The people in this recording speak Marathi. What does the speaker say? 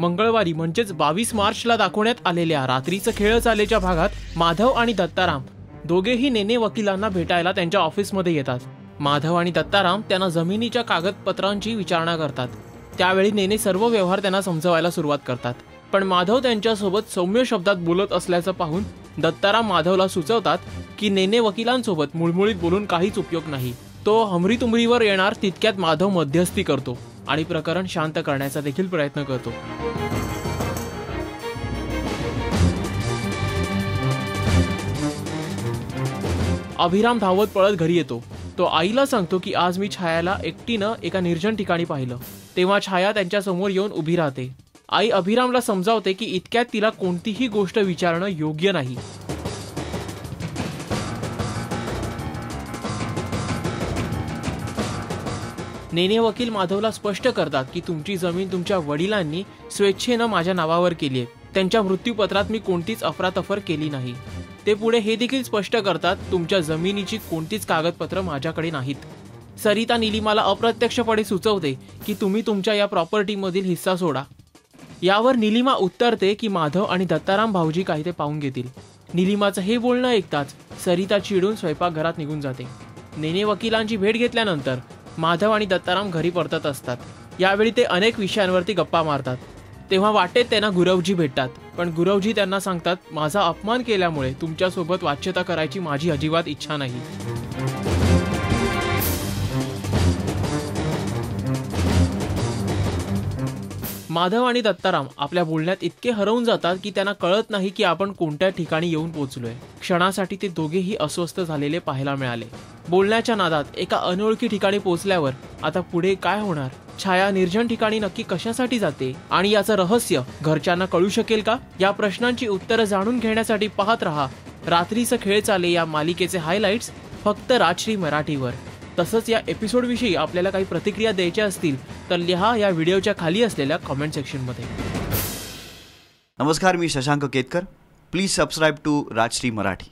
मंगळवारी म्हणजेच 22 मार्चला दाखवण्यात आलेल्या रात्रीचं खेळ चालेच्या भागात माधव आणि दत्ताराम दोघेही नेने वकिलांना भेटायला त्यांच्या ऑफिसमध्ये येतात। माधव आणि दत्ताराम त्यांना जमिनीच्या कागदपत्रांची विचारणा करतात। त्यावेळी नेने सर्व व्यवहार त्यांना समजवायला सुरुवात करतात, पण माधव त्यांच्यासोबत सौम्य शब्दात बोलत असल्याचं पाहून दत्ताराम माधवला सुचवतात की नेने वकिलांसोबत मुळमुळीत बोलून काहीच उपयोग नाही। तो हमरीतुमरीवर येणार तितक्यात माधव मध्यस्थी करतो आणि प्रकरण शांत करण्याचा देखील प्रयत्न करतो। अभिराम धावत पळत घरी येतो। तो आईला सांगतो की आज मी छायाला एकटीनं एका निर्जन ठिकाणी पाहिलं। तेव्हा छाया त्यांच्या समोर येऊन उभी राहते। आई अभिरामला समजावते की इतक्यात तिला कोणतीही गोष्ट विचारणं योग्य नाही। नेने वकील माधवला स्पष्ट करतात की तुमची जमीन तुमच्या वडिलांनी स्वेच्छेनं माझ्या नावावर केली आहे। त्यांच्या मृत्यूपत्रात मी कोणतीच अफरातफर केली नाही। ते पुढे हे देखील स्पष्ट करतात तुमच्या जमिनीची कोणतीच कागदपत्र माझ्याकडे नाहीत। सरिता निलिमाला अप्रत्यक्षपणे सुचवते की तुम्ही तुमच्या या प्रॉपर्टीमधील हिस्सा सोडा। यावर निलिमा उत्तरते की माधव आणि दत्ताराम भाऊजी काही ते पाहून घेतील। निलिमाचं हे बोलणं ऐकताच सरिता चिडून स्वयंपाकघरात निघून जाते। नेने वकिलांची भेट घेतल्यानंतर माधव आणि दत्ताराम घरी परतत असतात। यावेळी ते अनेक विषयांवरती गप्पा मारतात। तेव्हा वाटेत त्यांना गुरवजी भेटतात, पण गुरवजी त्यांना सांगतात माझा अपमान केल्यामुळे तुमच्यासोबत वाच्यता करायची माझी अजिबात इच्छा नाही। माधव आणि दत्ताराम आपल्या बोलण्यात इतके हरवून जातात की त्यांना कळत नाही की आपण कोणत्या ठिकाणी येऊन पोहोचलोय। क्षणासाठी ते दोघेही अस्वस्थ झालेले पाहायला मिळाले। बोलण्याच्या नादात एका अनोळखी ठिकाणी पोहोचल्यावर आता पुढे काय होणार? छाया निर्जन ठिकाणी नक्की कशासाठी जाते आणि याचं रहस्य घरच्यांना कळू शकेल का? या प्रश्नांची उत्तरं जाणून घेण्यासाठी पाहत रहा रात्रीचं खेळ चाले या मालिकेचे हायलाइट्स फक्त राजश्री मराठीवर। तसंच या एपिसोड विषयी आपल्याला काही प्रतिक्रिया द्यायच्या असतील तर लिहा या व्हिडिओच्या खाली असलेल्या कमेंट सेक्शनमध्ये। नमस्कार, मी Shashank Ketkar. Please subscribe to Rajshri Marathi.